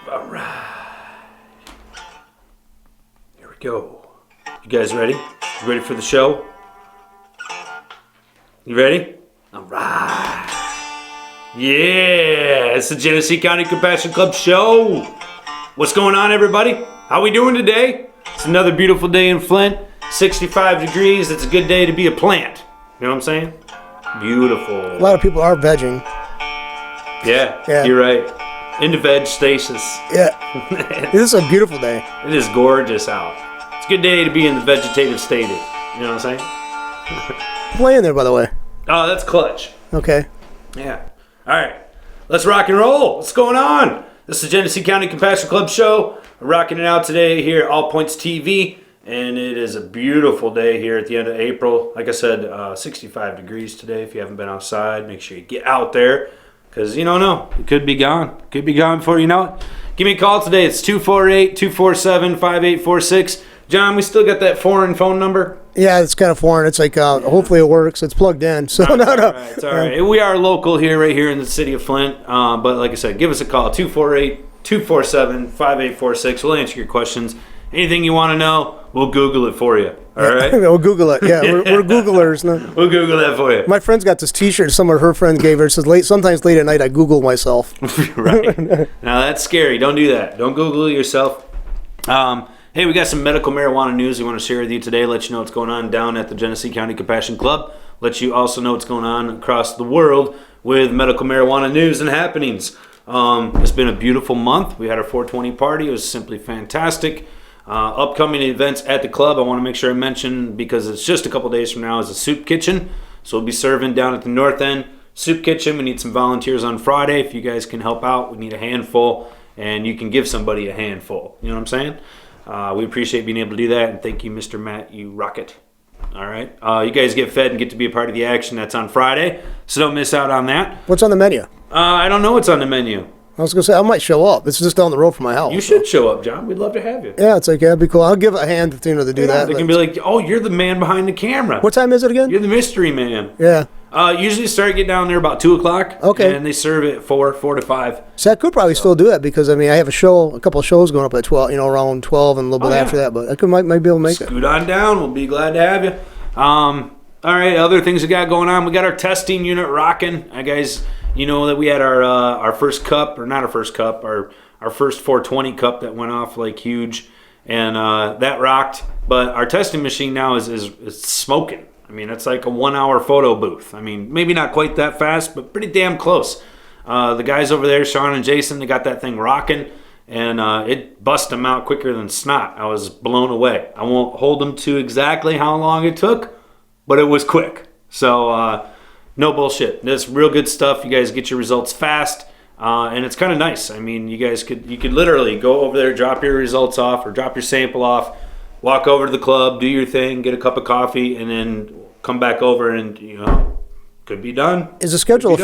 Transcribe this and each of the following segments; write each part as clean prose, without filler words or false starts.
All right. Here we go. You guys ready? You ready for the show? You ready? All right. Yeah, it's the Genesee County Compassion Club show. What's going on, everybody? How we doing today? It's another beautiful day in Flint. 65 degrees. It's a good day to be a plant. You know what I'm saying? Beautiful. A lot of people are vegging. Yeah. You're right. Into veg stasis. Yeah. This is a beautiful day. It is gorgeous out. It's a good day to be in the vegetative state. You know what I'm saying? Playing there, by the way. Oh, that's clutch. Okay. Yeah. All right. Let's rock and roll. What's going on? This is the Genesee County Compassion Club show. We're rocking it out today here at All Points TV. And it is a beautiful day here at the end of April. Like I said, 65 degrees today. If you haven't been outside, make sure you get out there. Because you don't know. It could be gone. Could be gone before you know it. Give me a call today. It's 248-247-5846. John, we still got that foreign phone number? Yeah, it's kind of foreign. It's like, hopefully it works. It's plugged in. So, no. It's all right. We are local here, right here in the city of Flint. But like I said, give us a call. 248-247-5846. We'll answer your questions. Anything you want to know, we'll Google it for you. All right? We'll Google it. Yeah, we're Googlers. No? We'll Google that for you. My friend's got this T-shirt some of her friends gave her. It says, sometimes late at night I Google myself. Right. Now, that's scary. Don't do that. Don't Google it yourself. Hey, we got some medical marijuana news we want to share with you today. Let you know what's going on down at the Genesee County Compassion Club. Let you also know what's going on across the world with medical marijuana news and happenings. It's been a beautiful month. We had our 420 party. It was simply fantastic. Upcoming events at the club, I want to make sure I mention, because it's just a couple days from now, is a soup kitchen. So we'll be serving down at the north end. Soup kitchen, we need some volunteers on Friday. If you guys can help out, we need a handful, and you can give somebody a handful. You know what I'm saying? We appreciate being able to do that, and thank you, Mr. Matt. You rock it. All right. You guys get fed and get to be a part of the action. That's on Friday, so don't miss out on that. What's on the menu? I don't know what's on the menu. I was going to say, I might show up. It's just down the road from my house. You should show up, John. We'd love to have you. Yeah, it's like, yeah, it'd be cool. I'll give a hand to do that. They can be like, oh, you're the man behind the camera. What time is it again? You're the mystery man. Yeah. Usually start get down there about 2 o'clock. Okay. And they serve it 4 to 5. So I could probably still do that because, I mean, I have a couple of shows going up at 12, around 12 and a little bit after that, but I might be able to make it. Scoot on down. We'll be glad to have you. All right, other things we got going on. We got our testing unit rocking. Guys, you know that we had our first cup, or not our first cup, our first 420 cup that went off like huge, and that rocked. But our testing machine now is smoking. I mean, it's like a 1 hour photo booth. I mean, maybe not quite that fast, but pretty damn close. The guys over there, Sean and Jason, they got that thing rocking, and it bust them out quicker than snot. I was blown away. I won't hold them to exactly how long it took, but it was quick. So no bullshit. That's real good stuff. You guys get your results fast, and it's kind of nice. I mean, you could literally go over there, drop your results off, or drop your sample off, walk over to the club, do your thing, get a cup of coffee, and then come back over and, could be done. Is the schedule of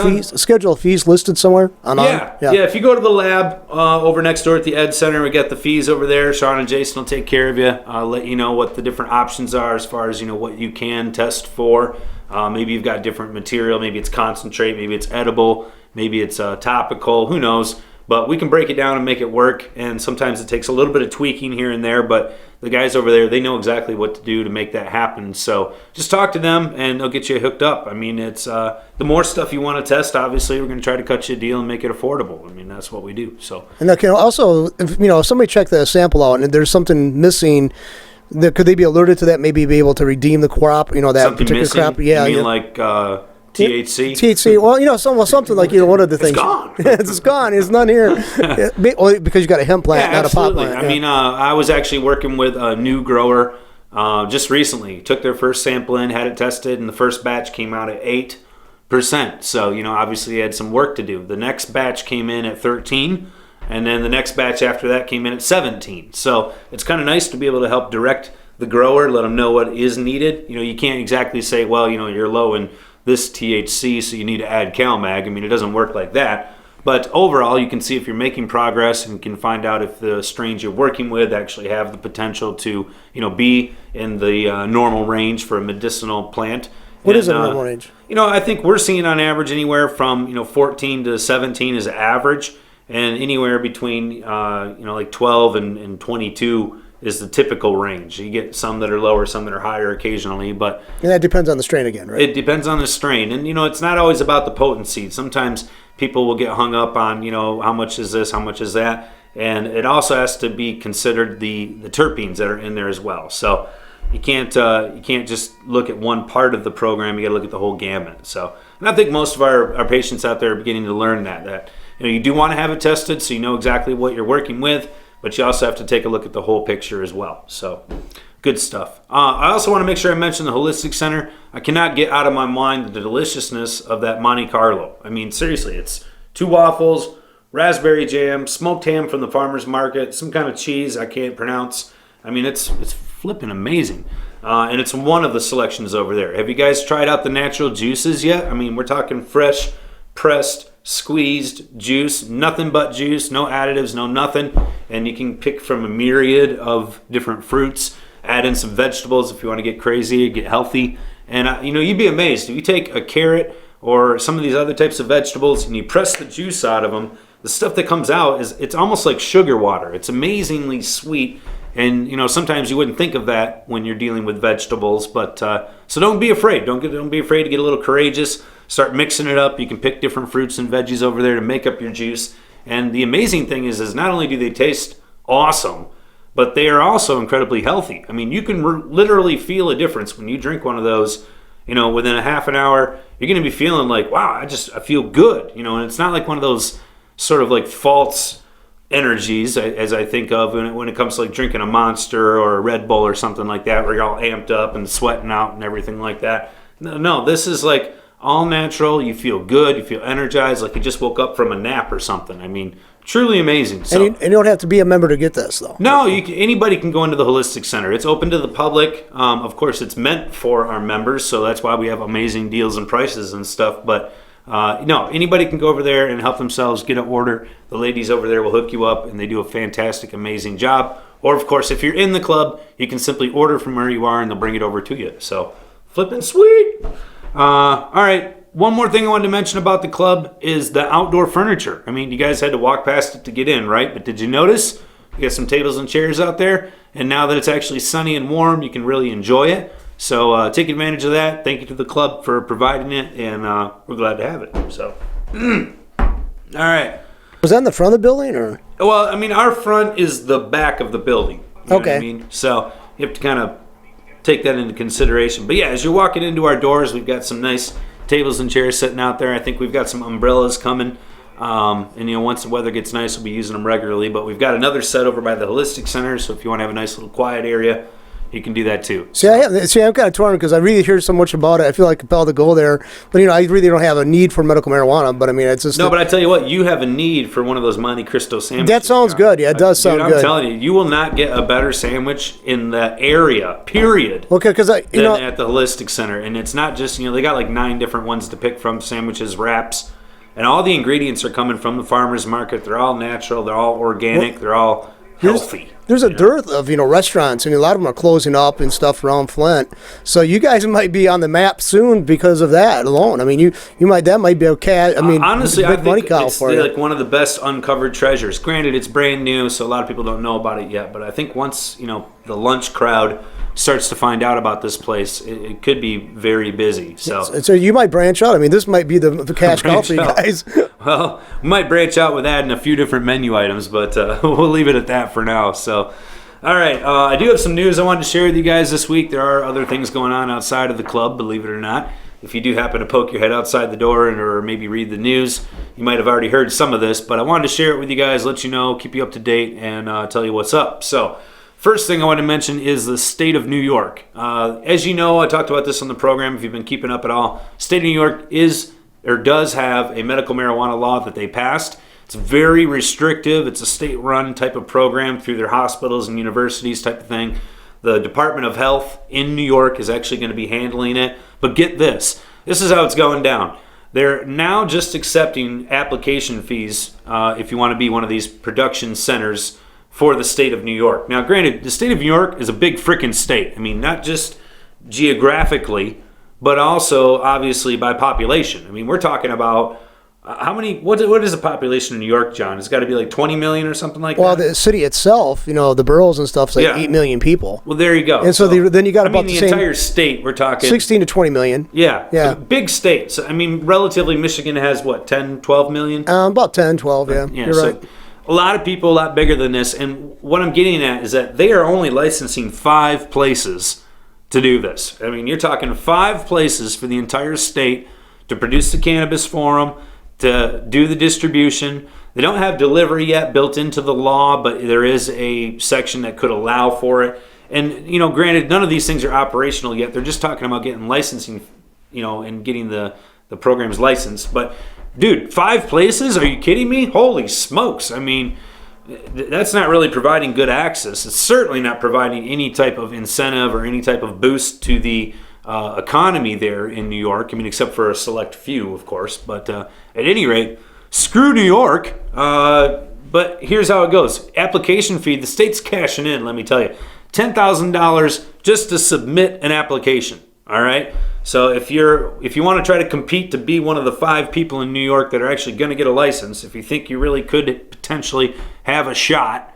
fees listed somewhere? Yeah. If you go to the lab over next door at the Ed Center, we got the fees over there. Sean and Jason will take care of you. Let you know what the different options are as far as what you can test for. Maybe you've got different material. Maybe it's concentrate. Maybe it's edible. Maybe it's topical. Who knows? But we can break it down and make it work. And sometimes it takes a little bit of tweaking here and there. But the guys over there, they know exactly what to do to make that happen. So just talk to them and they'll get you hooked up. I mean, it's the more stuff you want to test, obviously, we're going to try to cut you a deal and make it affordable. I mean, that's what we do. So. And also, if somebody check the sample out and there's something missing, could they be alerted to that? Maybe be able to redeem the crop, that something particular missing? crop? Yeah. You mean like THC? THC. Well, something like one of the things. It's gone. It's gone. It's none here. Because you got a hemp plant, not absolutely. a pot plant. I mean, I was actually working with a new grower just recently. Took their first sample in, had it tested, and the first batch came out at 8%. So, obviously, they had some work to do. The next batch came in at 13%. And then the next batch after that came in at 17. So it's kind of nice to be able to help direct the grower, let them know what is needed. You can't exactly say, well, you're low in this THC, so you need to add CalMag. I mean, it doesn't work like that. But overall, you can see if you're making progress and can find out if the strains you're working with actually have the potential to, be in the normal range for a medicinal plant. What is a normal range? I think we're seeing on average anywhere from, 14 to 17 is average. and anywhere between like 12 and 22 is the typical range. You get some that are lower, some that are higher occasionally, but And that depends on the strain again, right? it depends on the strain. And it's not always about the potency. Sometimes people will get hung up on how much is this, how much is that, and it also has to be considered the terpenes that are in there as well. So you can't just look at one part of the program. You got to look at the whole gamut. So, and I think most of our patients out there are beginning to learn that you do want to have it tested so you know exactly what you're working with, but you also have to take a look at the whole picture as well. So, good stuff. I also want to make sure I mention the Holistic Center. I cannot get out of my mind the deliciousness of that Monte Carlo. I mean, seriously, it's 2 waffles, raspberry jam, smoked ham from the farmer's market, some kind of cheese I can't pronounce. I mean, it's flipping amazing. And it's one of the selections over there. Have you guys tried out the natural juices yet? I mean, we're talking fresh, pressed, squeezed juice, nothing but juice, no additives, no nothing. And you can pick from a myriad of different fruits. Add in some vegetables if you want to get crazy, get healthy. And, you'd be amazed. If you take a carrot or some of these other types of vegetables and you press the juice out of them, the stuff that comes out it's almost like sugar water. It's amazingly sweet. And, sometimes you wouldn't think of that when you're dealing with vegetables. But so don't be afraid. Don't be afraid to get a little courageous. Start mixing it up. You can pick different fruits and veggies over there to make up your juice. And the amazing thing is not only do they taste awesome, but they are also incredibly healthy. I mean, you can literally feel a difference when you drink one of those. Within a half an hour, you're going to be feeling like, wow, I feel good. And it's not like one of those sort of like false energies, as I think of when it comes to like drinking a Monster or a Red Bull or something like that, where you're all amped up and sweating out and everything like that. No, this is like all natural. You feel good. You feel energized, like you just woke up from a nap or something. I mean, truly amazing. So, and you don't have to be a member to get this, though. No, anybody can go into the Holistic Center. It's open to the public. Of course, it's meant for our members, so that's why we have amazing deals and prices and stuff. But no, anybody can go over there and help themselves get an order. The ladies over there will hook you up, and they do a fantastic, amazing job. Or, of course, if you're in the club, you can simply order from where you are, and they'll bring it over to you. So, flipping sweet. All right. One more thing I wanted to mention about the club is the outdoor furniture. I mean, you guys had to walk past it to get in, right? But did you notice? You got some tables and chairs out there, and now that it's actually sunny and warm, you can really enjoy it. So take advantage of that. Thank you to the club for providing it, and we're glad to have it. So, all right. Was that in the front of the building, or? Well, I mean, our front is the back of the building. You know Okay. what I mean? So you have to kind of take that into consideration. But yeah, as you're walking into our doors, we've got some nice tables and chairs sitting out there. I think we've got some umbrellas coming. And once the weather gets nice, we'll be using them regularly. But we've got another set over by the Holistic Center, so if you want to have a nice little quiet area, you can do that too. I'm kind of torn because I really hear so much about it. I feel like compelled to go there, but I really don't have a need for medical marijuana. But I mean, it's just No, but I tell you what, you have a need for one of those Monte Cristo sandwiches. that sounds good. Yeah, it does sound Dude, good. I'm telling you, you will not get a better sandwich in the area, period. Okay, because Than at the Holistic Center. And it's not just, they got like 9 different ones to pick from, sandwiches, wraps, and all the ingredients are coming from the farmer's market. They're all natural, they're all organic, they're all healthy. There's a dearth of restaurants, and a lot of them are closing up and stuff around Flint. So you guys might be on the map soon because of that alone. I mean, that might be okay. I mean, honestly, big I money think cow it's for you. like one of the best uncovered treasures. Granted, it's brand new, so a lot of people don't know about it yet. But I think once the lunch crowd starts to find out about this place, it could be very busy. So you might branch out. I mean, this might be the cash cow for you guys. Well, we might branch out with adding a few different menu items, but we'll leave it at that for now. So, all right, I do have some news I wanted to share with you guys this week. There are other things going on outside of the club, believe it or not. If you do happen to poke your head outside the door or maybe read the news, you might have already heard some of this, but I wanted to share it with you guys, let you know, keep you up to date, and tell you what's up. So, first thing I want to mention is the state of New York. As you know, I talked about this on the program if you've been keeping up at all. State of New York does have a medical marijuana law that they passed. It's very restrictive. It's a state-run type of program through their hospitals and universities type of thing. The Department of Health in New York is actually going to be handling it. But get this. This is how it's going down. They're now just accepting application fees if you want to be one of these production centers for the state of New York. Now, granted, the state of New York is a big freaking state. I mean, not just geographically, but also obviously by population. I mean, we're talking about How many? What is the population in New York, John? It's got to be like 20 million or something like Well, that. the city itself, the boroughs and stuff, is like 8 million people. Well, there you go. And so then you got about the the same entire state. We're talking 16 to 20 million. Yeah. Yeah. Big states. I mean, relatively, Michigan has what, 10, 12 million? About 10, 12, yeah. Yeah, You're so right. a lot of people, a lot bigger than this. And what I'm getting at is that they are only licensing 5 places to do this. I mean, you're talking 5 places for the entire state to produce the cannabis for them, to do the distribution. They don't have delivery yet built into the law, but there is a section that could allow for it. And, granted, none of these things are operational yet. They're just talking about getting licensing, and getting the programs licensed. But, dude, 5 places? Are you kidding me? Holy smokes. I mean, that's not really providing good access. It's certainly not providing any type of incentive or any type of boost to the economy there in New York. I mean, except for a select few, of course. But at any rate, screw New York. But here's how it goes. Application fee, the state's cashing in, let me tell you. $10,000 just to submit an application. All right? So if you want to try to compete to be one of the 5 people in New York that are actually going to get a license, if you think you really could potentially have a shot,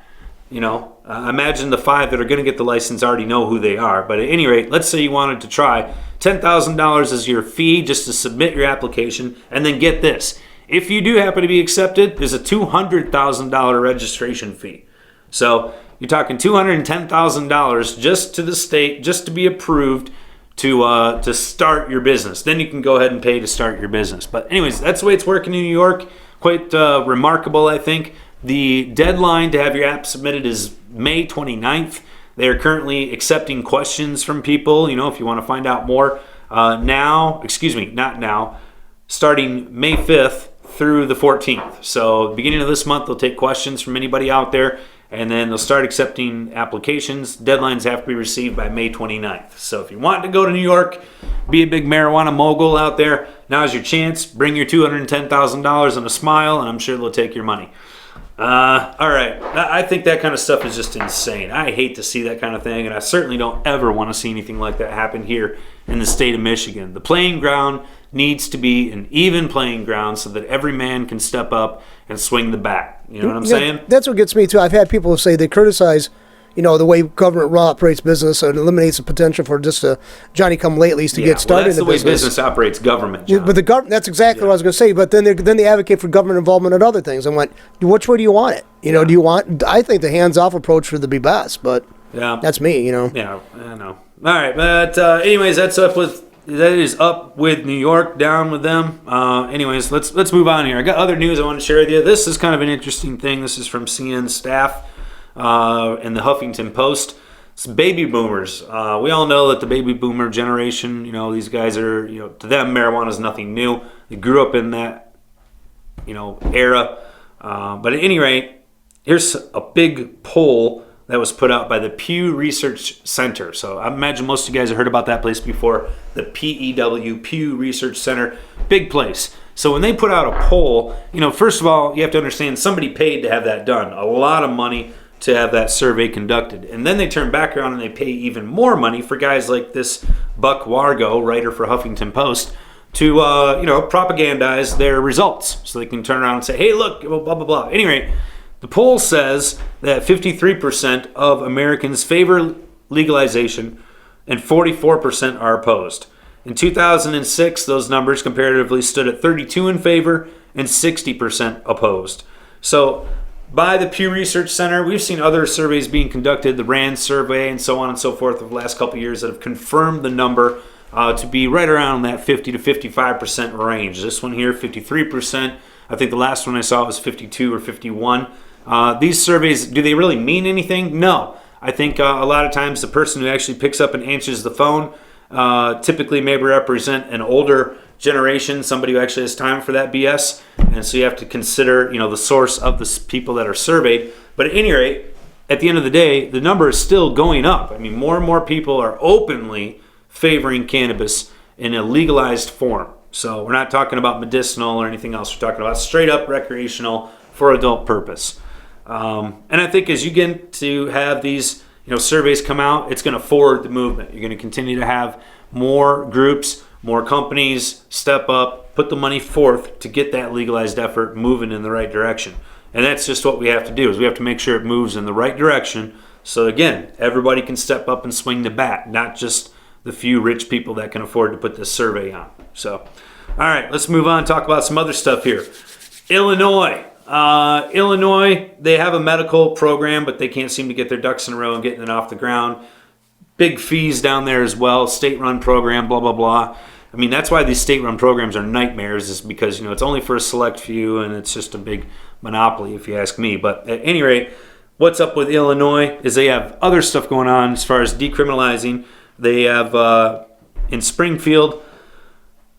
imagine the 5 that are going to get the license already know who they are. But at any rate, let's say you wanted to try. $10,000 is your fee just to submit your application. And then get this. If you do happen to be accepted, there's a $200,000 registration fee. So you're talking $210,000 just to the state, just to be approved to start your business. Then you can go ahead and pay to start your business. But anyways, that's the way it's working in New York. Quite remarkable, I think. The deadline to have your app submitted is May 29th. They are currently accepting questions from people, if you want to find out more. Starting May 5th through the 14th. So beginning of this month, they'll take questions from anybody out there, and then they'll start accepting applications. Deadlines have to be received by May 29th. So if you want to go to New York, be a big marijuana mogul out there, now's your chance. Bring your $210,000 and a smile, and I'm sure they'll take your money. All right. I think that kind of stuff is just insane. I hate to see that kind of thing, and I certainly don't ever want to see anything like that happen here in the state of Michigan. The playing ground needs to be an even playing ground so that every man can step up and swing the bat. You know what I'm saying? That's what gets me, too. I've had people say they criticize the way government operates business and eliminates the potential for just a Johnny-come-latelys to get started in the business. That's the way business operates government, John. But the government, that's exactly what I was going to say. But then they advocate for government involvement in other things. I went, which way do you want it? Do you want, I think the hands-off approach would be best, but that's me, Yeah, I know. All right, but anyways, that is up with New York, down with them. Anyways, let's move on here. I got other news I want to share with you. This is kind of an interesting thing. This is from CN staff. And the Huffington Post. It's baby boomers. We all know that the baby boomer generation, these guys are, to them, marijuana is nothing new. They grew up in that, era. But at any rate, here's a big poll that was put out by the Pew Research Center. So I imagine most of you guys have heard about that place before. The PEW, Pew Research Center, big place. So when they put out a poll, first of all, you have to understand somebody paid to have that done. A lot of money to have that survey conducted. And then they turn back around and they pay even more money for guys like this Buck Wargo, writer for Huffington Post, to propagandize their results. So they can turn around and say, hey, look, blah, blah, blah. Anyway, the poll says that 53% of Americans favor legalization and 44% are opposed. In 2006, those numbers comparatively stood at 32% in favor and 60% opposed. So by the Pew Research Center, we've seen other surveys being conducted, the RAND survey and so on and so forth over the last couple of years that have confirmed the number to be right around that 50 to 55% range. This one here, 53%. I think the last one I saw was 52 or 51. These surveys, do they really mean anything? No. I think a lot of times the person who actually picks up and answers the phone typically may represent an older generation, somebody who actually has time for that BS. And so you have to consider, the source of the people that are surveyed. But at any rate, at the end of the day, the number is still going up. I mean, more and more people are openly favoring cannabis in a legalized form. So we're not talking about medicinal or anything else. We're talking about straight up recreational for adult purpose. And I think as you get to have these, surveys come out, it's going to forward the movement. You're going to continue to have more groups, more companies step up put the money forth to get that legalized effort moving in the right direction. And that's just what we have to do, is we have to make sure it moves in the right direction. So again, everybody can step up and swing the bat, not just the few rich people that can afford to put this survey on. So, all right, let's move on and talk about some other stuff here. Illinois. Illinois, they have a medical program, but they can't seem to get their ducks in a row and getting it off the ground. Big fees down there as well, state-run program, blah, blah, blah. I mean, that's why these state-run programs are nightmares, is because, it's only for a select few, and it's just a big monopoly, if you ask me. But at any rate, what's up with Illinois is they have other stuff going on as far as decriminalizing. They have, in Springfield,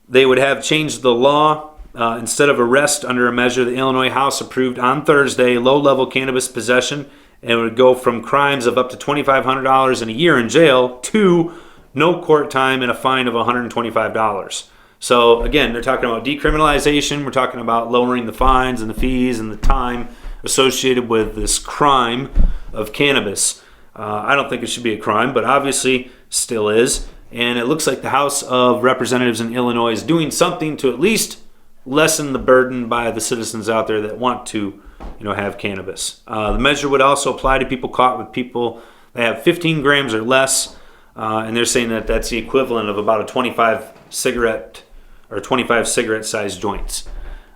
they would have changed the law. Instead of arrest under a measure the Illinois House approved on Thursday, low-level cannabis possession, and it would go from crimes of up to $2,500 and a year in jail to no court time and a fine of $125. So again, they're talking about decriminalization. We're talking about lowering the fines and the fees and the time associated with this crime of cannabis. I don't think it should be a crime, but obviously still is. And it looks like the House of Representatives in Illinois is doing something to at least lessen the burden by the citizens out there that want to, have cannabis. The measure would also apply to people caught with people that have 15 grams or less, and they're saying that that's the equivalent of about a 25 cigarette size joints.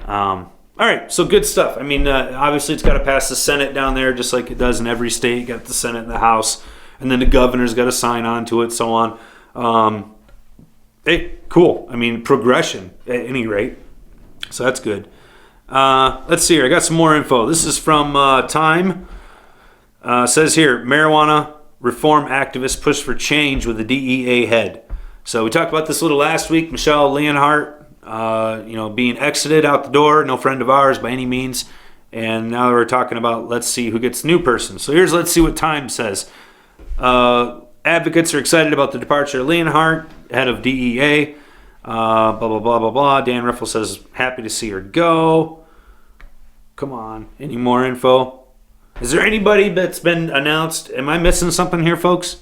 All right, so good stuff. I mean, obviously it's got to pass the Senate down there, just like it does in every state. You got the Senate and the House, and then the governor's got to sign on to it, so on. Hey, cool. I mean, progression at any rate. So that's good. Let's see here. I got some more info. This is from Time. Says here, marijuana reform activists push for change with the DEA head. So we talked about this a little last week. Michelle Leonhardt, being exited out the door. No friend of ours by any means. And now we're talking about, let's see who gets the new person. So let's see what Time says. Advocates are excited about the departure of Leonhardt, head of DEA. Blah, blah, blah, blah, blah. Dan Riffle says, happy to see her go. Come on. Any more info? Is there anybody that's been announced? Am I missing something here, folks?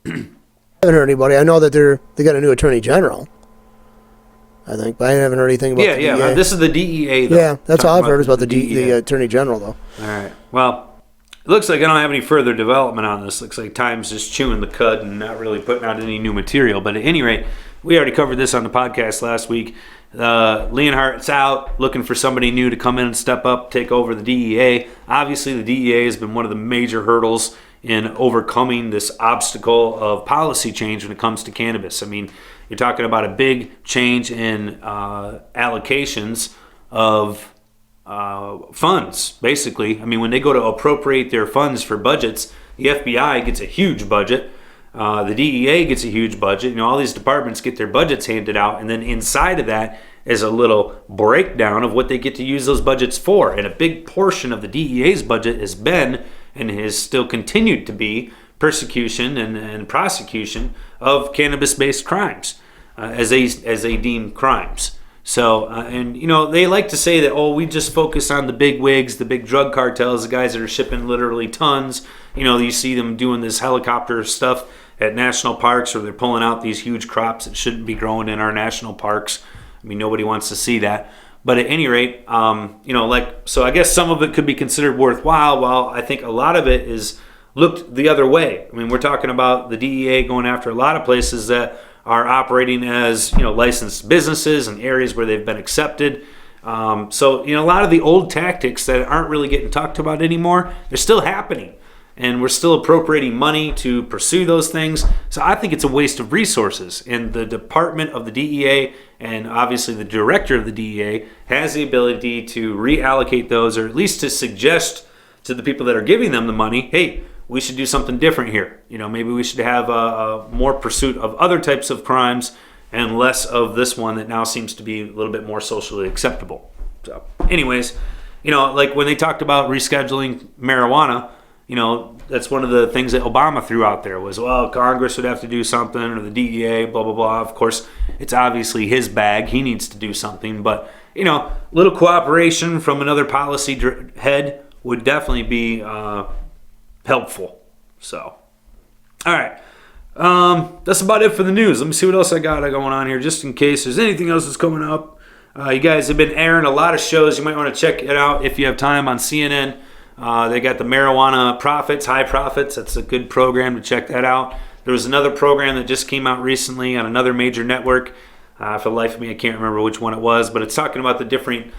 I haven't heard anybody. I know that they got a new attorney general, I think, but I haven't heard anything about the DEA. Yeah. This is the DEA, though. Yeah, that's all I've heard is about the attorney general, though. All right. Well, it looks like I don't have any further development on this. Looks like Time's just chewing the cud and not really putting out any new material. But at any rate, we already covered this on the podcast last week. Leonhardt's out, looking for somebody new to come in and step up, take over the DEA. Obviously, the DEA has been one of the major hurdles in overcoming this obstacle of policy change when it comes to cannabis. I mean, you're talking about a big change in allocations of funds, basically. I mean, when they go to appropriate their funds for budgets, the FBI gets a huge budget. The DEA gets a huge budget. All these departments get their budgets handed out, and then inside of that is a little breakdown of what they get to use those budgets for. And a big portion of the DEA's budget has been, and has still continued to be, persecution and prosecution of cannabis-based crimes as they deem crimes. So, they like to say that, we just focus on the big wigs, the big drug cartels, the guys that are shipping literally tons. You see them doing this helicopter stuff at national parks, or they're pulling out these huge crops that shouldn't be growing in our national parks. I mean, nobody wants to see that. But at any rate, so I guess some of it could be considered worthwhile, while I think a lot of it is looked the other way. I mean, we're talking about the DEA going after a lot of places that are operating as, licensed businesses in areas where they've been accepted. So, a lot of the old tactics that aren't really getting talked about anymore, they're still happening. And we're still appropriating money to pursue those things. So I think it's a waste of resources. And the department of the DEA, and obviously the director of the DEA, has the ability to reallocate those, or at least to suggest to the people that are giving them the money, hey, we should do something different here. Maybe we should have a more pursuit of other types of crimes and less of this one that now seems to be a little bit more socially acceptable. So anyways, like when they talked about rescheduling marijuana, that's one of the things that Obama threw out there was, Congress would have to do something, or the DEA, blah, blah, blah. Of course, it's obviously his bag. He needs to do something. But, little cooperation from another policy head would definitely be helpful. So, all right. That's about it for the news. Let me see what else I got going on here, just in case there's anything else that's coming up. You guys have been airing a lot of shows. You might want to check it out if you have time on CNN. They got the Marijuana Profits, High Profits. That's a good program to check that out. There was another program that just came out recently on another major network. For the life of me, I can't remember which one it was, but it's talking about the different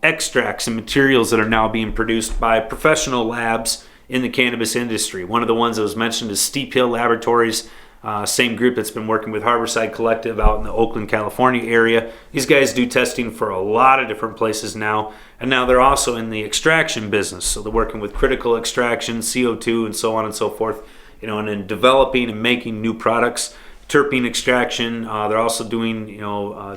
extracts and materials that are now being produced by professional labs in the cannabis industry. One of the ones that was mentioned is Steep Hill Laboratories, same group that's been working with Harborside Collective out in the Oakland, California area. These guys do testing for a lot of different places now, and now they're also in the extraction business. So they're working with critical extraction, CO2, and so on and so forth, and in developing and making new products. Terpene extraction, they're also doing,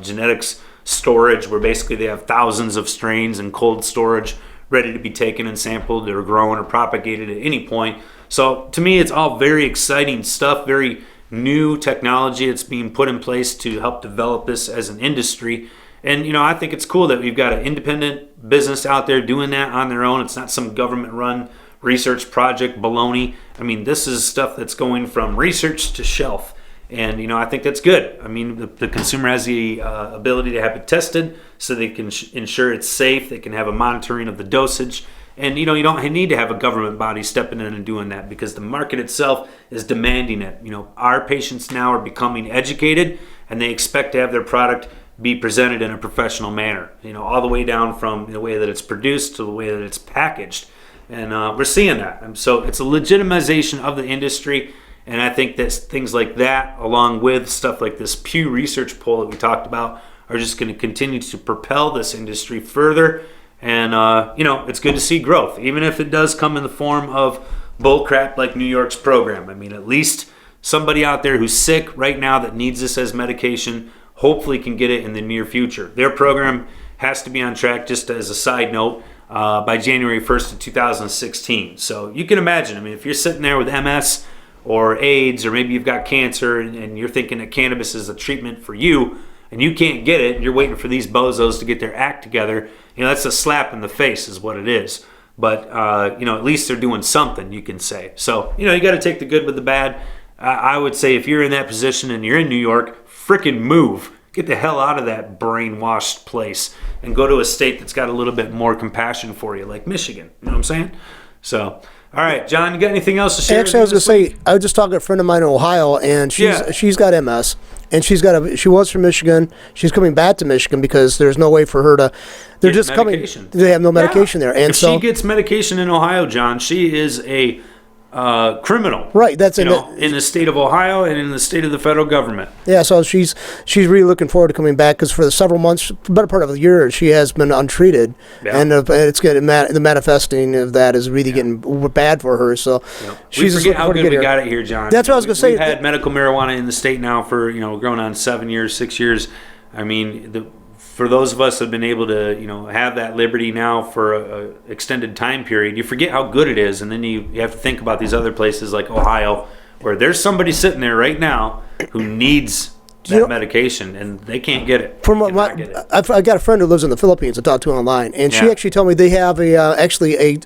genetics storage, where basically they have thousands of strains in cold storage ready to be taken and sampled or grown or propagated at any point. So to me, it's all very exciting stuff, very new technology that's being put in place to help develop this as an industry. And, I think it's cool that we've got an independent business out there doing that on their own. It's not some government-run research project baloney. I mean, this is stuff that's going from research to shelf. And, I think that's good. I mean, the consumer has the ability to have it tested so they can ensure it's safe. They can have a monitoring of the dosage. And, you don't need to have a government body stepping in and doing that because the market itself is demanding it. Our patients now are becoming educated and they expect to have their product be presented in a professional manner, all the way down from the way that it's produced to the way that it's packaged. And we're seeing that. And so it's a legitimization of the industry. And I think that things like that, along with stuff like this Pew Research poll that we talked about, are just going to continue to propel this industry further. And, it's good to see growth, even if it does come in the form of bullcrap like New York's program. I mean, at least somebody out there who's sick right now that needs this as medication hopefully can get it in the near future. Their program has to be on track, just as a side note, by January 1st of 2016. So you can imagine, if you're sitting there with MS or AIDS, or maybe you've got cancer and you're thinking that cannabis is a treatment for you and you can't get it and you're waiting for these bozos to get their act together, that's a slap in the face is what it is. But, at least they're doing something, you can say. So, you got to take the good with the bad. I would say if you're in that position and you're in New York, frickin' move. Get the hell out of that brainwashed place and go to a state that's got a little bit more compassion for you, like Michigan. You know what I'm saying? So... All right, John, you got anything else to share? Actually, I was going to say, I was just talking to a friend of mine in Ohio, and she's got MS, and she was from Michigan. She's coming back to Michigan because there's no way for her to. They're just medication. They have no medication there, and if she gets medication in Ohio, John, she is a criminal. Right, that's in the state of Ohio and in the state of the federal government. Yeah, so she's really looking forward to coming back because for the several months, better part of the year, she has been untreated, and it's getting the manifesting of that is really getting bad for her. So she's forget how good we got it here, John. That's what I was going to say. We've had medical marijuana in the state now for going on 7 years, 6 years. I mean, for those of us that have been able to, have that liberty now for a extended time period, you forget how good it is, and then you have to think about these other places like Ohio, where there's somebody sitting there right now who needs that medication, and they can't get it. I got a friend who lives in the Philippines. I talked to her online, and she actually told me they have a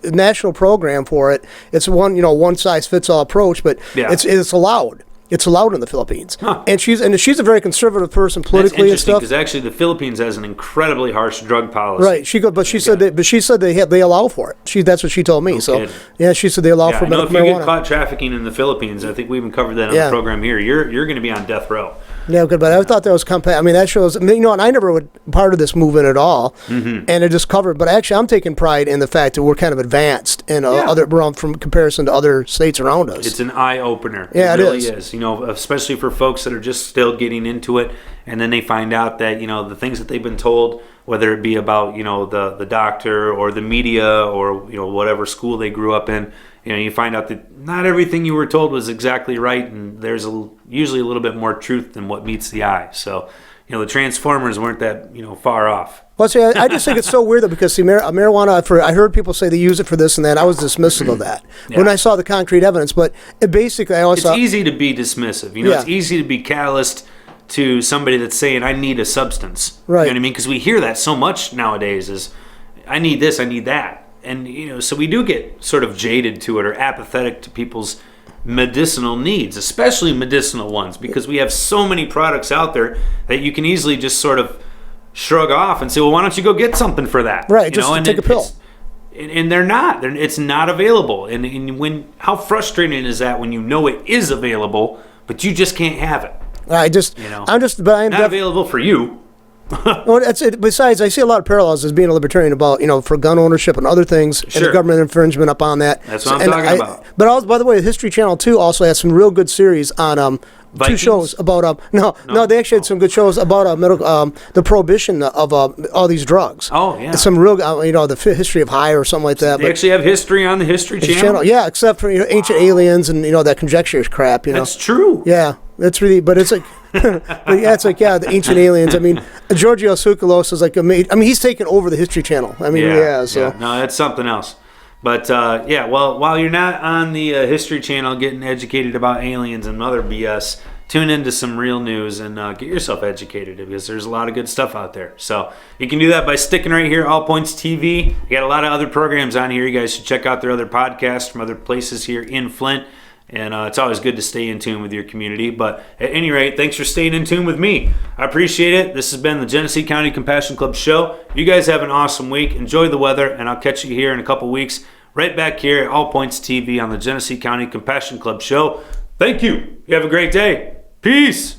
national program for it. It's one size fits all approach, but it's allowed. It's allowed in the Philippines, and she's a very conservative person politically and stuff. Because actually, the Philippines has an incredibly harsh drug policy. Right. She said they allow for it. That's what she told me. She said they allow for medical marijuana. If you get caught trafficking in the Philippines, I think we even covered that on the program here. You're going to be on death row. Yeah, good, but I thought that was compact. I mean, that shows. And I never was part of this movement at all, and it just covered. But actually, I'm taking pride in the fact that we're kind of advanced in other from comparison to other states around us. It's an eye opener. Yeah, it really is. Especially for folks that are just still getting into it, and then they find out that the things that they've been told, whether it be about the doctor or the media or whatever school they grew up in. You find out that not everything you were told was exactly right, and there's usually a little bit more truth than what meets the eye. So, the Transformers weren't that, far off. Well, see, I just think it's so weird, though, because marijuana, I heard people say they use it for this and that. I was dismissive of that when I saw the concrete evidence. But basically, I always It's easy to be dismissive. It's easy to be calloused to somebody that's saying, I need a substance. Right. You know what I mean? Because we hear that so much nowadays is, I need this, I need that. And, so we do get sort of jaded to it or apathetic to people's medicinal needs, especially medicinal ones, because we have so many products out there that you can easily just sort of shrug off and say, well, why don't you go get something for that? Right, just take a pill. And they're not. It's not available. And when how frustrating is that when you know it is available, but you just can't have it? I'm not available for you. Well, that's it. Besides, I see a lot of parallels as being a libertarian about, for gun ownership and other things, and the government infringement upon that. That's what I'm talking about. But also, by the way, the History Channel 2 also has some real good series on Vikings? 2 shows about no, they actually had some good shows about the prohibition of all these drugs. Oh yeah, some real the history of high or something like that. They actually have history on the History Channel. Yeah, except for ancient aliens and that conjecture crap. That's true. Yeah, that's really. But it's like. The ancient aliens. I mean, Giorgio Tsoukalos is like he's taken over the History Channel. So yeah. No, that's something else. But well, while you're not on the History Channel getting educated about aliens and other BS, tune into some real news and get yourself educated, because there's a lot of good stuff out there. So you can do that by sticking right here, All Points TV. You got a lot of other programs on here. You guys should check out their other podcasts from other places here in Flint. And it's always good to stay in tune with your community. But at any rate, thanks for staying in tune with me. I appreciate it. This has been the Genesee County Compassion Club show. You guys have an awesome week. Enjoy the weather, and I'll catch you here in a couple weeks right back here at All Points TV on the Genesee County Compassion Club show. Thank you. You have a great day. Peace.